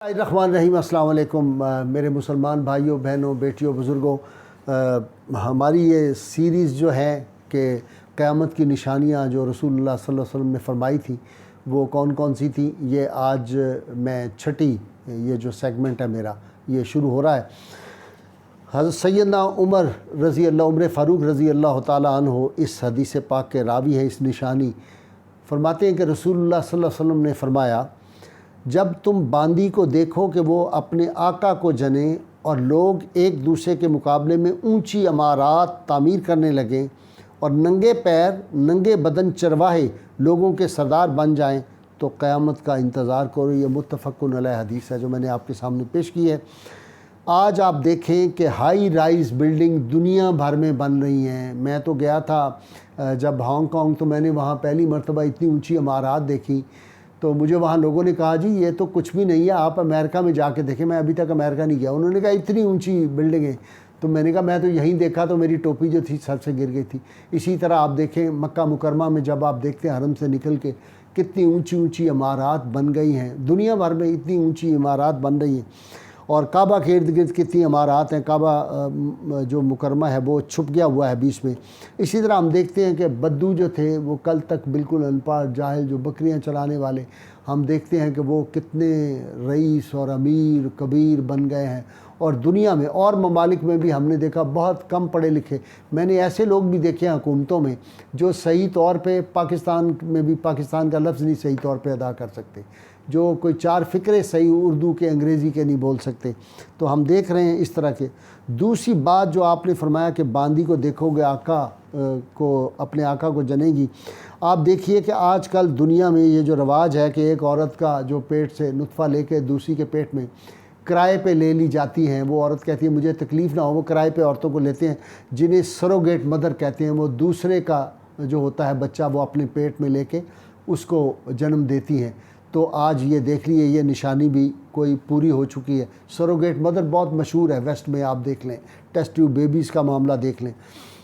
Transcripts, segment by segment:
الرحمن الرحیم۔ السلام علیکم میرے مسلمان بھائیوں، بہنوں، بیٹیوں، بزرگوں۔ ہماری یہ سیریز جو ہے کہ قیامت کی نشانیاں جو رسول اللہ صلی اللہ علیہ وسلم نے فرمائی تھی وہ کون کون سی تھیں، یہ آج میں چھٹی یہ جو سیگمنٹ ہے میرا یہ شروع ہو رہا ہے۔ حضرت سیدنا عمر فاروق رضی اللہ تعالیٰ عنہ اس حدیث پاک کے راوی ہیں، اس نشانی فرماتے ہیں کہ رسول اللہ صلی اللہ علیہ وسلم نے فرمایا، جب تم باندی کو دیکھو کہ وہ اپنے آقا کو جنے اور لوگ ایک دوسرے کے مقابلے میں اونچی عمارات تعمیر کرنے لگیں اور ننگے پیر ننگے بدن چرواہے لوگوں کے سردار بن جائیں تو قیامت کا انتظار کرو۔ یہ متفق علیہ حدیث ہے جو میں نے آپ کے سامنے پیش کی ہے۔ آج آپ دیکھیں کہ ہائی رائز بلڈنگ دنیا بھر میں بن رہی ہیں۔ میں تو گیا تھا جب ہانگ کانگ، تو میں نے وہاں پہلی مرتبہ اتنی اونچی عمارات دیکھی تو مجھے وہاں لوگوں نے کہا جی یہ تو کچھ بھی نہیں ہے، آپ امریکہ میں جا کے دیکھیں۔ میں ابھی تک امریکہ نہیں گیا۔ انہوں نے کہا اتنی اونچی بلڈنگیں، تو میں نے کہا میں تو یہیں دیکھا تو میری ٹوپی جو تھی سر سے گر گئی تھی۔ اسی طرح آپ دیکھیں مکہ مکرمہ میں جب آپ دیکھتے ہیں حرم سے نکل کے کتنی اونچی اونچی عمارات بن گئی ہیں، دنیا بھر میں اتنی اونچی عمارات بن رہی ہیں، اور کعبہ کے ارد گرد کتنی عمارات ہیں۔ کعبہ جو مکرمہ ہے وہ چھپ گیا ہوا ہے بیچ میں۔ اسی طرح ہم دیکھتے ہیں کہ بدو جو تھے وہ کل تک بالکل ان پڑھ جاہل جو بکریاں چلانے والے، ہم دیکھتے ہیں کہ وہ کتنے رئیس اور امیر کبیر بن گئے ہیں۔ اور دنیا میں اور ممالک میں بھی ہم نے دیکھا بہت کم پڑھے لکھے، میں نے ایسے لوگ بھی دیکھے ہیں حکومتوں میں جو صحیح طور پہ پاکستان میں بھی پاکستان کا لفظ نہیں صحیح طور پہ ادا کر سکتے، جو کوئی چار فقرے صحیح اردو کے انگریزی کے نہیں بول سکتے۔ تو ہم دیکھ رہے ہیں اس طرح کے۔ دوسری بات جو آپ نے فرمایا کہ باندی کو دیکھو گے آقا کو اپنے آقا کو جنے گی، آپ دیکھیے کہ آج کل دنیا میں یہ جو رواج ہے کہ ایک عورت کا جو پیٹ سے نطفہ لے کے دوسری کے پیٹ میں کرائے پہ لے لی جاتی ہیں، وہ عورت کہتی ہے مجھے تکلیف نہ ہو، وہ کرائے پہ عورتوں کو لیتے ہیں جنہیں سروگیٹ مدر کہتے ہیں، وہ دوسرے کا جو ہوتا ہے بچہ وہ اپنے پیٹ میں لے کے اس کو جنم دیتی ہیں۔ تو آج یہ دیکھ لیے یہ نشانی بھی کوئی پوری ہو چکی ہے۔ سروگیٹ مدر بہت مشہور ہے ویسٹ میں، آپ دیکھ لیں ٹیسٹ ٹیوب بیبیز کا معاملہ دیکھ لیں۔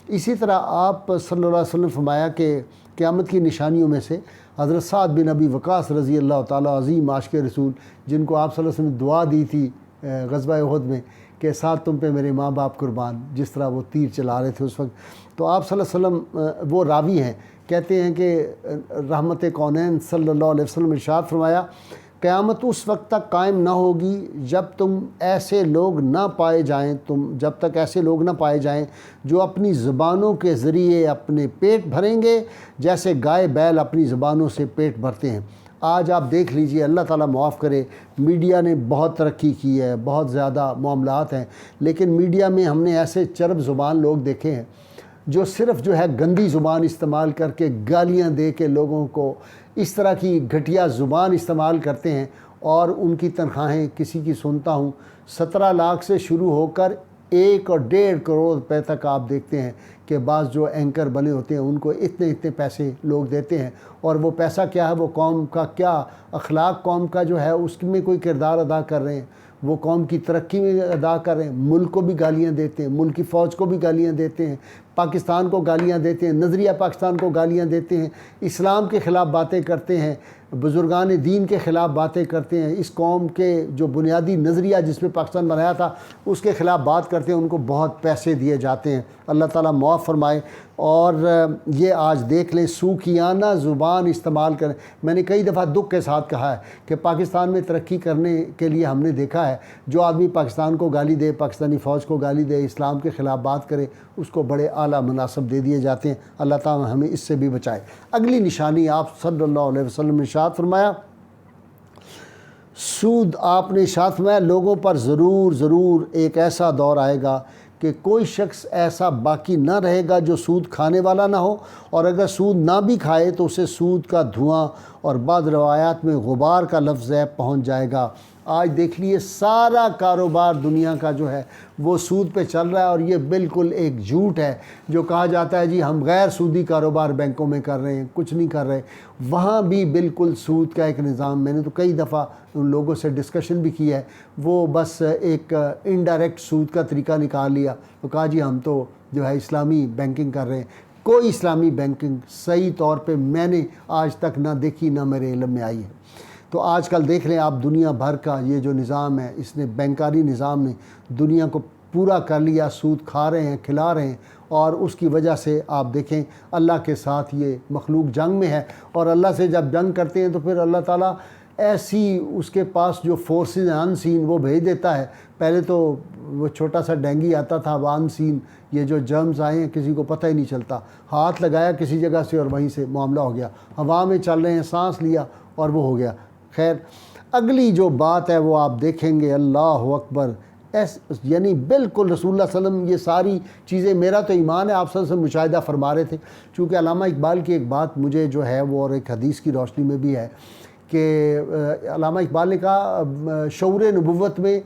اسی طرح آپ صلی اللہ علیہ وسلم نے فرمایا کہ قیامت کی نشانیوں میں سے حضرت سعد بن ابی وقاص رضی اللہ تعالیٰ عظیم عاشق رسول، جن کو آپ صلی اللہ علیہ وسلم نے دعا دی تھی غزوہ احد میں کہ سعد تم پہ میرے ماں باپ قربان، جس طرح وہ تیر چلا رہے تھے اس وقت، تو آپ صلی اللہ علیہ وسلم وہ راوی ہیں، کہتے ہیں کہ رحمت کونین صلی اللہ علیہ وسلم ارشاد فرمایا، قیامت اس وقت تک قائم نہ ہوگی جب ایسے لوگ نہ پائے جائیں جب تک ایسے لوگ نہ پائے جائیں جو اپنی زبانوں کے ذریعے اپنے پیٹ بھریں گے جیسے گائے بیل اپنی زبانوں سے پیٹ بھرتے ہیں۔ آج آپ دیکھ لیجئے، اللہ تعالیٰ معاف کرے، میڈیا نے بہت ترقی کی ہے، بہت زیادہ معاملات ہیں، لیکن میڈیا میں ہم نے ایسے چرب زبان لوگ دیکھے ہیں جو صرف جو ہے گندی زبان استعمال کر کے گالیاں دے کے لوگوں کو اس طرح کی گھٹیا زبان استعمال کرتے ہیں، اور ان کی تنخواہیں کسی کی سنتا ہوں 17 لاکھ سے شروع ہو کر 1 اور 1.5 کروڑ روپے تک آپ دیکھتے ہیں کہ بعض جو اینکر بنے ہوتے ہیں ان کو اتنے پیسے لوگ دیتے ہیں، اور وہ پیسہ کیا ہے، وہ قوم کا کیا اخلاق، قوم کا جو ہے اس میں کوئی کردار ادا کر رہے ہیں، وہ قوم کی ترقی میں ادا کر رہے ہیں، ملک کو بھی گالیاں دیتے ہیں، ملک کی فوج کو بھی گالیاں دیتے ہیں، پاکستان کو گالیاں دیتے ہیں، نظریہ پاکستان کو گالیاں دیتے ہیں، اسلام کے خلاف باتیں کرتے ہیں، بزرگان دین کے خلاف باتیں کرتے ہیں، اس قوم کے جو بنیادی نظریہ جس پہ پاکستان بنایا تھا اس کے خلاف بات کرتے ہیں، ان کو بہت پیسے دیے جاتے ہیں۔ اللہ تعالیٰ معاف فرمائے۔ اور یہ آج دیکھ لیں سوکھیانہ زبان استعمال کریں۔ میں نے کئی دفعہ دکھ کے ساتھ کہا ہے کہ پاکستان میں ترقی کرنے کے لیے ہم نے دیکھا ہے جو آدمی پاکستان کو گالی دے، پاکستانی فوج کو گالی دے، اسلام کے خلاف بات کرے، اس کو بڑے اعلیٰ مناصب دے دیے جاتے ہیں۔ اللہ تعالیٰ ہمیں اس سے بھی بچائے۔ اگلی نشانی آپ صلی اللہ علیہ وسلم نے ارشاد فرمایا، سود، آپ نے ارشاد فرمایا لوگوں پر ضرور ایک ایسا دور آئے گا کہ کوئی شخص ایسا باقی نہ رہے گا جو سود کھانے والا نہ ہو، اور اگر سود نہ بھی کھائے تو اسے سود کا دھواں، اور بعض روایات میں غبار کا لفظ ہے، پہنچ جائے گا۔ آج دیکھ لیے سارا کاروبار دنیا کا جو ہے وہ سود پہ چل رہا ہے، اور یہ بالکل ایک جھوٹ ہے جو کہا جاتا ہے جی ہم غیر سودی کاروبار بینکوں میں کر رہے ہیں، کچھ نہیں کر رہے، وہاں بھی بالکل سود کا ایک نظام۔ میں نے تو کئی دفعہ ان لوگوں سے ڈسکشن بھی کی ہے، وہ بس ایک انڈائریکٹ سود کا طریقہ نکال لیا، تو کہا جی ہم تو جو ہے اسلامی بینکنگ کر رہے ہیں۔ کوئی اسلامی بینکنگ صحیح طور پہ میں نے آج تک نہ دیکھی، نہ میرے علم میں آئی ہے۔ تو آج کل دیکھ لیں آپ دنیا بھر کا یہ جو نظام ہے، اس نے بینکاری نظام نے دنیا کو پورا کر لیا، سود کھا رہے ہیں، کھلا رہے ہیں، اور اس کی وجہ سے آپ دیکھیں اللہ کے ساتھ یہ مخلوق جنگ میں ہے، اور اللہ سے جب جنگ کرتے ہیں تو پھر اللہ تعالیٰ ایسی اس کے پاس جو فورسز ان سین وہ بھیج دیتا ہے۔ پہلے تو وہ چھوٹا سا ڈینگی آتا تھا، اب ان سین یہ جو جرمز آئے ہیں کسی کو پتہ ہی نہیں چلتا، ہاتھ لگایا کسی جگہ سے اور وہیں سے معاملہ ہو گیا، ہوا میں چل رہے ہیں، سانس لیا اور وہ ہو گیا۔ خیر، اگلی جو بات ہے وہ آپ دیکھیں گے، اللہ اکبر، یعنی بالکل رسول اللہ صلی اللہ علیہ وسلم یہ ساری چیزیں، میرا تو ایمان ہے آپ صلی اللہ علیہ وسلم مشاہدہ فرما رہے تھے، چونکہ علامہ اقبال کی ایک بات مجھے جو ہے وہ اور ایک حدیث کی روشنی میں بھی ہے کہ علامہ اقبال نے کہا شعور نبوت میں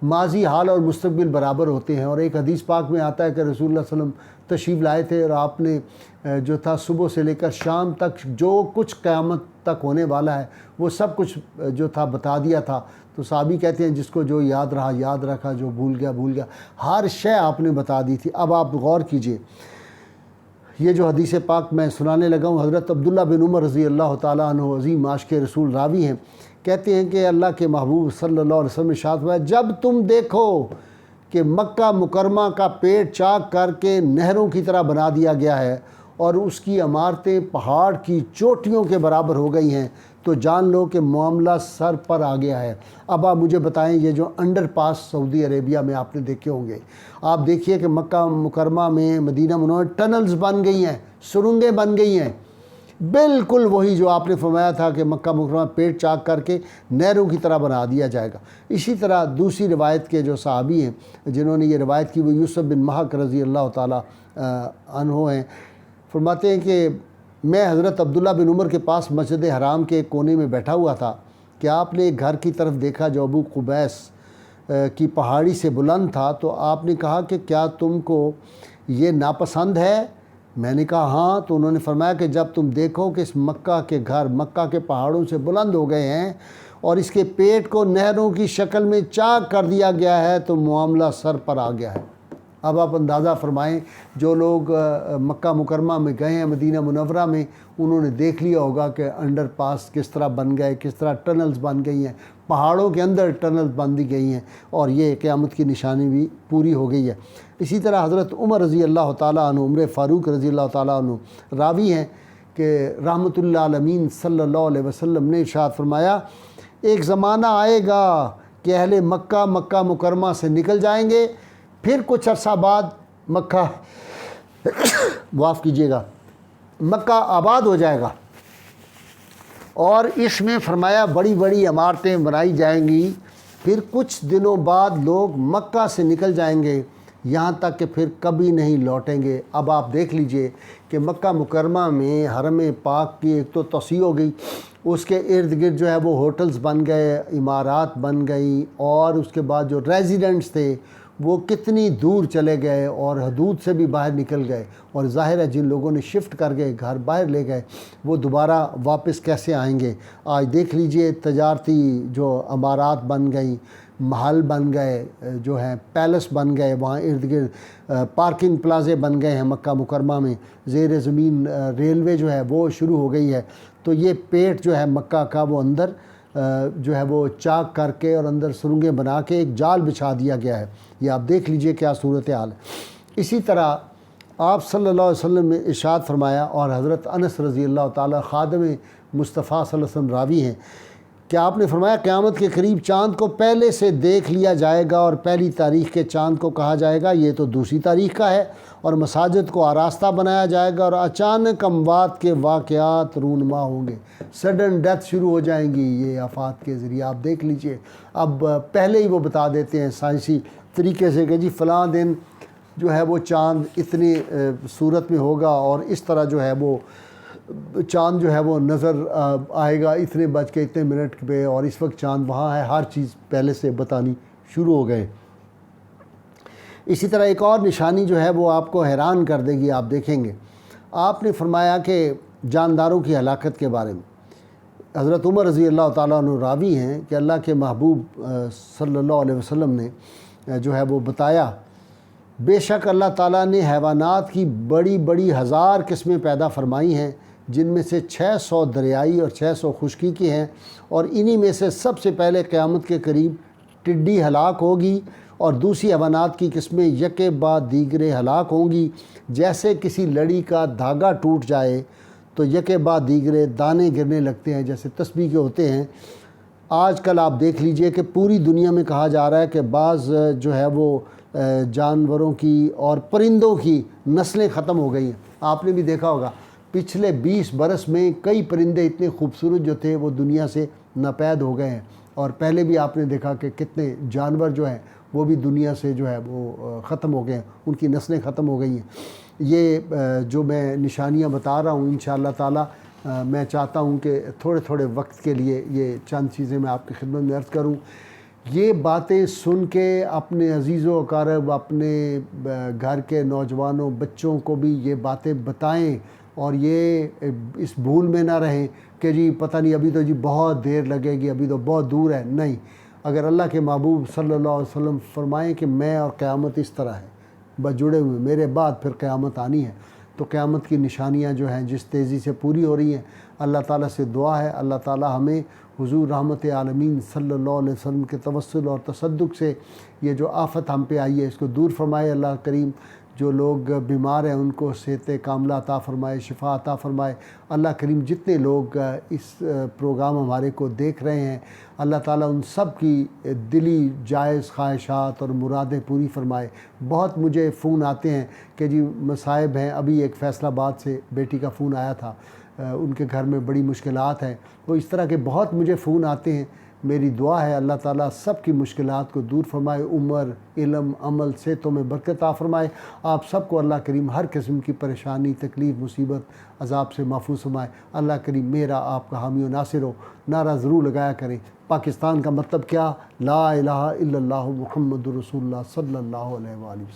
ماضی، حال اور مستقبل برابر ہوتے ہیں، اور ایک حدیث پاک میں آتا ہے کہ رسول اللہ صلی اللہ علیہ وسلم تشریف لائے تھے اور آپ نے جو تھا صبح سے لے کر شام تک جو کچھ قیامت تک ہونے والا ہے وہ سب کچھ جو تھا بتا دیا تھا۔ تو صحابی کہتے ہیں جس کو جو یاد رہا یاد رکھا، جو بھول گیا بھول گیا، ہر شے آپ نے بتا دی تھی۔ اب آپ غور کیجئے، یہ جو حدیث پاک میں سنانے لگا ہوں، حضرت عبداللہ بن عمر رضی اللہ تعالیٰ عنہ عظیم عاشق رسول راوی ہیں، کہتے ہیں کہ اللہ کے محبوب صلی اللہ علیہ وسلم ارشاد فرمایا، جب تم دیکھو کہ مکہ مکرمہ کا پیٹ چاک کر کے نہروں کی طرح بنا دیا گیا ہے اور اس کی عمارتیں پہاڑ کی چوٹیوں کے برابر ہو گئی ہیں، تو جان لو کہ معاملہ سر پر آ گیا ہے۔ اب آپ مجھے بتائیں، یہ جو انڈر پاس سعودی عربیہ میں آپ نے دیکھے ہوں گے، آپ دیکھیے کہ مکہ مکرمہ میں، مدینہ منورہ ٹنلز بن گئی ہیں، سرنگیں بن گئی ہیں، بالکل وہی جو آپ نے فرمایا تھا کہ مکہ مکرمہ پیٹ چاک کر کے نہروں کی طرح بنا دیا جائے گا۔ اسی طرح دوسری روایت کے جو صحابی ہیں جنہوں نے یہ روایت کی وہ یوسف بن محق رضی اللہ تعالیٰ عنہ ہیں، فرماتے ہیں کہ میں حضرت عبداللہ بن عمر کے پاس مسجد حرام کے ایک کونے میں بیٹھا ہوا تھا کہ آپ نے ایک گھر کی طرف دیکھا جو ابو قبیس کی پہاڑی سے بلند تھا، تو آپ نے کہا کہ کیا تم کو یہ ناپسند ہے؟ میں نے کہا ہاں۔ تو انہوں نے فرمایا کہ جب تم دیکھو کہ اس مکہ کے گھر مکہ کے پہاڑوں سے بلند ہو گئے ہیں اور اس کے پیٹ کو نہروں کی شکل میں چاک کر دیا گیا ہے تو معاملہ سر پر آ گیا ہے۔ اب آپ اندازہ فرمائیں، جو لوگ مکہ مکرمہ میں گئے ہیں، مدینہ منورہ میں، انہوں نے دیکھ لیا ہوگا کہ انڈر پاس کس طرح بن گئے، کس طرح ٹنلز بن گئی ہیں، پہاڑوں کے اندر ٹنلز بن دی گئی ہیں، اور یہ قیامت کی نشانی بھی پوری ہو گئی ہے۔ اسی طرح حضرت عمر رضی اللہ تعالیٰ عنہ، عمر فاروق رضی اللہ تعالیٰ عنہ راوی ہیں کہ رحمۃ اللہ عالمین صلی اللہ علیہ وسلم نے ارشاد فرمایا، ایک زمانہ آئے گا کہ اہل مکہ مکہ مکرمہ سے نکل جائیں گے، پھر کچھ عرصہ بعد مکہ معاف کیجیے گا مکہ آباد ہو جائے گا، اور اس میں فرمایا بڑی بڑی عمارتیں بنائی جائیں گی، پھر کچھ دنوں بعد لوگ مکہ سے نکل جائیں گے یہاں تک کہ پھر کبھی نہیں لوٹیں گے۔ اب آپ دیکھ لیجئے کہ مکہ مکرمہ میں حرم پاک کی ایک تو توسیع ہو گئی، اس کے ارد گرد جو ہے وہ ہوٹلز بن گئے، عمارات بن گئی، اور اس کے بعد جو ریزیڈنٹس تھے وہ کتنی دور چلے گئے اور حدود سے بھی باہر نکل گئے، اور ظاہر ہے جن لوگوں نے شفٹ کر گئے، گھر باہر لے گئے، وہ دوبارہ واپس کیسے آئیں گے؟ آج دیکھ لیجئے تجارتی جو عمارات بن گئیں، محل بن گئے، جو ہیں پیلس بن گئے، وہاں ارد گرد پارکنگ پلازے بن گئے ہیں مکہ مکرمہ میں، زیر زمین ریلوے جو ہے وہ شروع ہو گئی ہے۔ تو یہ پیٹ جو ہے مکہ کا وہ اندر جو ہے وہ چاک کر کے اور اندر سرنگیں بنا کے ایک جال بچھا دیا گیا ہے۔ یہ آپ دیکھ لیجئے کیا صورتحال ہے۔ اسی طرح آپ صلی اللہ علیہ وسلم نے ارشاد فرمایا، اور حضرت انس رضی اللہ تعالیٰ خادم مصطفیٰ صلی اللہ علیہ وسلم راوی ہیں کہ آپ نے فرمایا قیامت کے قریب چاند کو پہلے سے دیکھ لیا جائے گا، اور پہلی تاریخ کے چاند کو کہا جائے گا یہ تو دوسری تاریخ کا ہے، اور مساجد کو آراستہ بنایا جائے گا، اور اچانک اموات کے واقعات رونما ہوں گے، سڈن ڈیتھ شروع ہو جائیں گی یہ آفات کے ذریعے۔ آپ دیکھ لیجئے، اب پہلے ہی وہ بتا دیتے ہیں سائنسی طریقے سے کہ جی فلاں دن جو ہے وہ چاند اتنی صورت میں ہوگا، اور اس طرح جو ہے وہ چاند جو ہے وہ نظر آئے گا اتنے بج کے اتنے منٹ پہ، اور اس وقت چاند وہاں ہے، ہر چیز پہلے سے بتانی شروع ہو گئے۔ اسی طرح ایک اور نشانی جو ہے وہ آپ کو حیران کر دے گی، آپ دیکھیں گے، آپ نے فرمایا کہ جانداروں کی ہلاکت کے بارے میں حضرت عمر رضی اللہ تعالیٰ عنہ راوی ہیں کہ اللہ کے محبوب صلی اللہ علیہ وسلم نے جو ہے وہ بتایا، بے شک اللہ تعالیٰ نے حیوانات کی بڑی بڑی ہزار قسمیں پیدا فرمائی ہیں، جن میں سے 600 دریائی اور 600 خشکی کی ہیں، اور انہی میں سے سب سے پہلے قیامت کے قریب ٹڈی ہلاک ہوگی، اور دوسری حیوانات کی قسمیں یکے بعد دیگرے ہلاک ہوں گی۔ جیسے کسی لڑی کا دھاگا ٹوٹ جائے تو یکے بعد دیگرے دانے گرنے لگتے ہیں، جیسے تسبیح کے ہوتے ہیں۔ آج کل آپ دیکھ لیجئے کہ پوری دنیا میں کہا جا رہا ہے کہ بعض جو ہے وہ جانوروں کی اور پرندوں کی نسلیں ختم ہو گئی ہیں۔ آپ نے بھی دیکھا ہوگا پچھلے 20 برس میں کئی پرندے اتنے خوبصورت جو تھے وہ دنیا سے ناپید ہو گئے ہیں، اور پہلے بھی آپ نے دیکھا کہ کتنے جانور جو ہیں وہ بھی دنیا سے جو ہے وہ ختم ہو گئے ہیں، ان کی نسلیں ختم ہو گئی ہیں۔ یہ جو میں نشانیاں بتا رہا ہوں انشاءاللہ تعالی میں چاہتا ہوں کہ تھوڑے تھوڑے وقت کے لیے یہ چند چیزیں میں آپ کی خدمت میں عرض کروں۔ یہ باتیں سن کے اپنے عزیز و اقارب، اپنے گھر کے نوجوانوں، بچوں کو بھی یہ باتیں بتائیں، اور یہ اس بھول میں نہ رہیں کہ جی پتہ نہیں ابھی تو جی بہت دیر لگے گی، ابھی تو بہت دور ہے۔ نہیں، اگر اللہ کے محبوب صلی اللہ علیہ وسلم فرمائیں کہ میں اور قیامت اس طرح ہے، بس جڑے ہوئے، میرے بعد پھر قیامت آنی ہے، تو قیامت کی نشانیاں جو ہیں جس تیزی سے پوری ہو رہی ہیں، اللہ تعالیٰ سے دعا ہے اللہ تعالیٰ ہمیں حضور رحمت عالمین صلی اللہ علیہ وسلم کے توسل اور تصدق سے یہ جو آفت ہم پہ آئی ہے اس کو دور فرمائے اللہ کریم۔ جو لوگ بیمار ہیں ان کو صحت کاملہ عطا فرمائے، شفا عطا فرمائے اللہ کریم۔ جتنے لوگ اس پروگرام ہمارے کو دیکھ رہے ہیں اللہ تعالیٰ ان سب کی دلی جائز خواہشات اور مرادیں پوری فرمائے۔ بہت مجھے فون آتے ہیں کہ جی مصائب ہیں، ابھی ایک فیصل آباد سے بیٹی کا فون آیا تھا، ان کے گھر میں بڑی مشکلات ہیں، وہ اس طرح کے بہت مجھے فون آتے ہیں۔ میری دعا ہے اللہ تعالیٰ سب کی مشکلات کو دور فرمائے، عمر، علم، عمل، صحتوں میں برکت عطا فرمائے۔ آپ سب کو اللہ کریم ہر قسم کی پریشانی، تکلیف، مصیبت، عذاب سے محفوظ فرمائے۔ اللہ کریم میرا آپ کا حامی و ناصر ہو۔ نعرہ ضرور لگایا کریں۔ پاکستان کا مطلب کیا؟ لا الہ الا اللہ محمد رسول اللہ صلی اللہ علیہ وآلہ وسلم۔